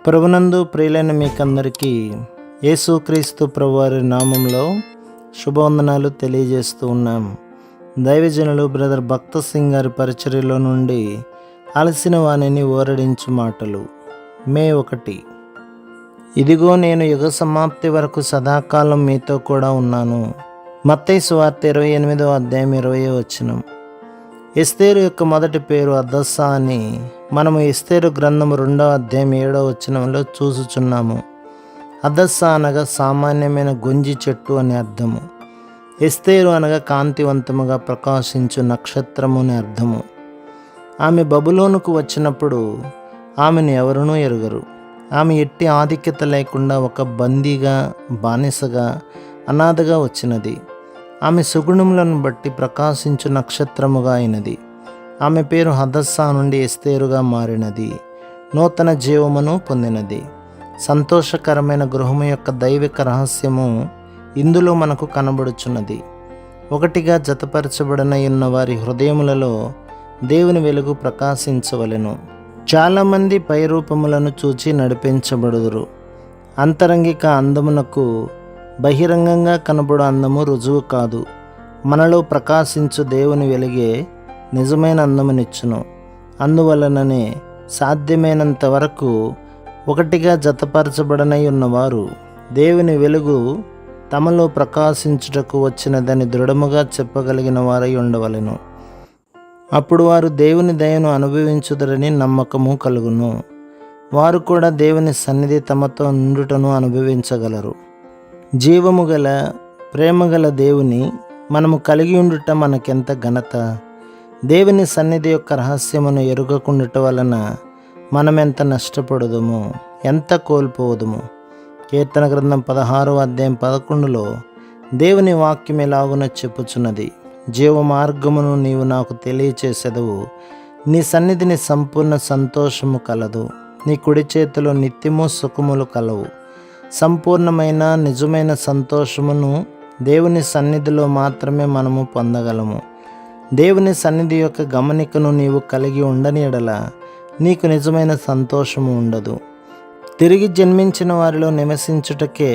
ప్రభునందు ప్రియులైన మీకందరికీ యేసుక్రీస్తు ప్రభువారి నామంలో శుభవందనాలు తెలియజేస్తూ ఉన్నాం. దైవజనులు బ్రదర్ భక్త సింగ్ గారి పరిచర్యలో నుండి అలసిన వాణిని ఓరడించు మాటలు. మే 1. ఇదిగో నేను యుగ సమాప్తి వరకు సదాకాలం మీతో కూడా ఉన్నాను. మత్తయి సువార్త 28వ అధ్యాయం 20వ వచనం. ఎస్తేరు యొక్క మొదటి పేరు హదస్సా అని మనము ఎస్తేరు గ్రంథము 2వ అధ్యాయం 7వ వచనంలో చూసుచున్నాము. హదస్సా అనగా సామాన్యమైన గొంజి చెట్టు అని అర్థము. ఎస్తేరు అనగా కాంతివంతముగా ప్రకాశించు నక్షత్రము అని అర్థము. ఆమె బబులోనుకు వచ్చినప్పుడు ఆమెను ఎవరునూ ఎరుగరు. ఆమె ఎట్టి ఆధిక్యత లేకుండా ఒక బందీగా, బానిసగా, అనాథగా వచ్చినది. ఆమె సుగుణములను బట్టి ప్రకాశించు నక్షత్రముగా అయినది. ఆమె పేరు హదస్సా నుండి ఎస్తేరుగా మారినది. నూతన జీవమును పొందినది. సంతోషకరమైన గృహము యొక్క దైవిక రహస్యము ఇందులో మనకు కనబడుచున్నది. ఒకటిగా జతపరచబడిన ఉన్న వారి హృదయములలో దేవుని వెలుగు ప్రకాశించవలెను. చాలామంది పైరూపములను చూచి నడిపించబడుదురు. అంతరంగిక అందమునకు బహిరంగంగా కనబడు అందము రుజువు కాదు. మనలో ప్రకాశించు దేవుని వెలుగే నిజమైన అందమునిచ్చును. అందువలననే సాధ్యమైనంత వరకు ఒకటిగా జతపరచబడనై ఉన్నవారు దేవుని వెలుగు తమలో ప్రకాశించుటకు వచ్చినదని దృఢముగా చెప్పగలిగిన వారై ఉండవలెను. అప్పుడు వారు దేవుని దయను అనుభవించుదరని నమ్మకము కలుగును. వారు కూడా దేవుని సన్నిధి తమతో నుండుటను అనుభవించగలరు. జీవము గల ప్రేమగల దేవుని మనము కలిగి ఉండుట మనకెంత ఘనత. దేవుని సన్నిధి యొక్క రహస్యమును ఎరుగకుండుట వలన మనమెంత నష్టపడుదుము, ఎంత కోల్పోదుము. కీర్తన గ్రంథం 16వ అధ్యాయం 11లో దేవుని వాక్యం ఎలాగున చెప్పుచున్నది. జీవ మార్గమును నీవు నాకు తెలియచేసెదవు. నీ సన్నిధిని సంపూర్ణ సంతోషము కలదు. నీ కుడి చేతిలో నిత్యము సుఖములు కలవు. సంపూర్ణమైన నిజమైన సంతోషమును దేవుని సన్నిధిలో మాత్రమే మనము పొందగలము. దేవుని సన్నిధి యొక్క గమనికను నీవు కలిగి ఉండని ఎడల నీకు నిజమైన సంతోషము ఉండదు. తిరిగి జన్మించిన వారిలో నివసించుటకే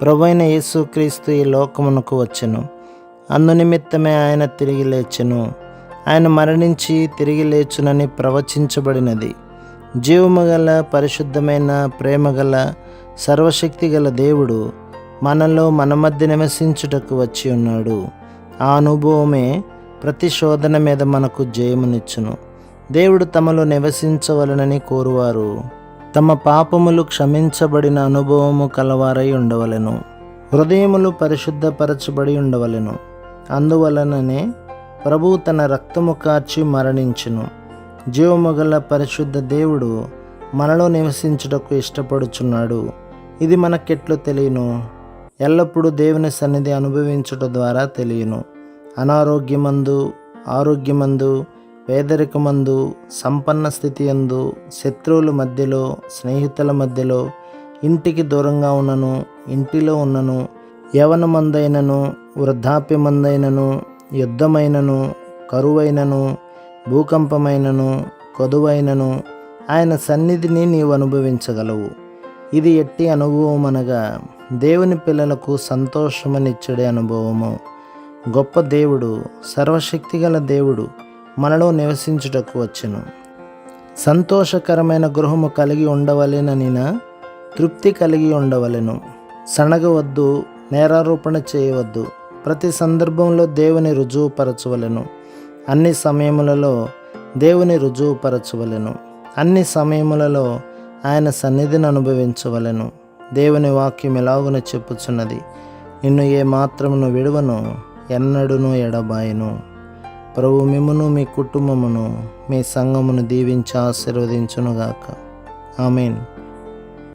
ప్రభువైన యేసుక్రీస్తు ఈ లోకమునకు వచ్చెను. అందునిమిత్తమే ఆయన తిరిగి లేచెను. ఆయన మరణించి తిరిగి లేచునని ప్రవచించబడినది. జీవము గల, పరిశుద్ధమైన, ప్రేమగల, సర్వశక్తి గల దేవుడు మనలో మన మధ్య నివసించుటకు వచ్చి ఉన్నాడు. ఆ అనుభవమే ప్రతి శోధన మీద మనకు జయమునిచ్చును. దేవుడు తమలో నివసించవలనని కోరువారు తమ పాపములు క్షమించబడిన అనుభవము కలవారై ఉండవలెను. హృదయములు పరిశుద్ధపరచబడి ఉండవలెను. అందువలననే ప్రభువు తన రక్తము కార్చి మరణించును. జీవము గల పరిశుద్ధ దేవుడు మనలో నివసించుటకు ఇష్టపడుచున్నాడు. ఇది మనకెట్లు తెలియను? ఎల్లప్పుడూ దేవుని సన్నిధి అనుభవించుట ద్వారా తెలియను. అనారోగ్యమందు, ఆరోగ్యమందు, పేదరికమందు, సంపన్న స్థితి యందు, శత్రువుల మధ్యలో, స్నేహితుల మధ్యలో, ఇంటికి దూరంగా ఉన్నను, ఇంటిలో ఉన్నను, యవనమందైనను, వృద్ధాప్యమందైనను, యుద్ధమైనను, కరువైనను, భూకంపమైనను, కొదువైనను ఆయన సన్నిధిని నీవు అనుభవించగలవు. ఇది ఎట్టి అనుభవం అనగా దేవుని పిల్లలకు సంతోషమనిచ్చడే అనుభవము. గొప్ప దేవుడు, సర్వశక్తిగల దేవుడు మనలో నివసించుటకు వచ్చెను. సంతోషకరమైన గృహము కలిగి ఉండవలెననినా తృప్తి కలిగి ఉండవలెను. సనగవద్దు, నేరారోపణ చేయవద్దు. ప్రతి సందర్భంలో దేవుని రుజువుపరచవలెను. అన్ని సమయములలో దేవుని రుజువుపరచవలెను. అన్ని సమయములలో ఆయన సన్నిధిని అనుభవించవలెను. దేవుని వాక్యం ఎలాగున చెప్పుచున్నది, నిన్ను ఏ మాత్రమును విడువను, ఎన్నడూను ఎడబాయను. ప్రభు మిమ్మును, మీ కుటుంబమును, మీ సంఘమును దీవించి ఆశీర్వదించునుగాక. ఆమేన్.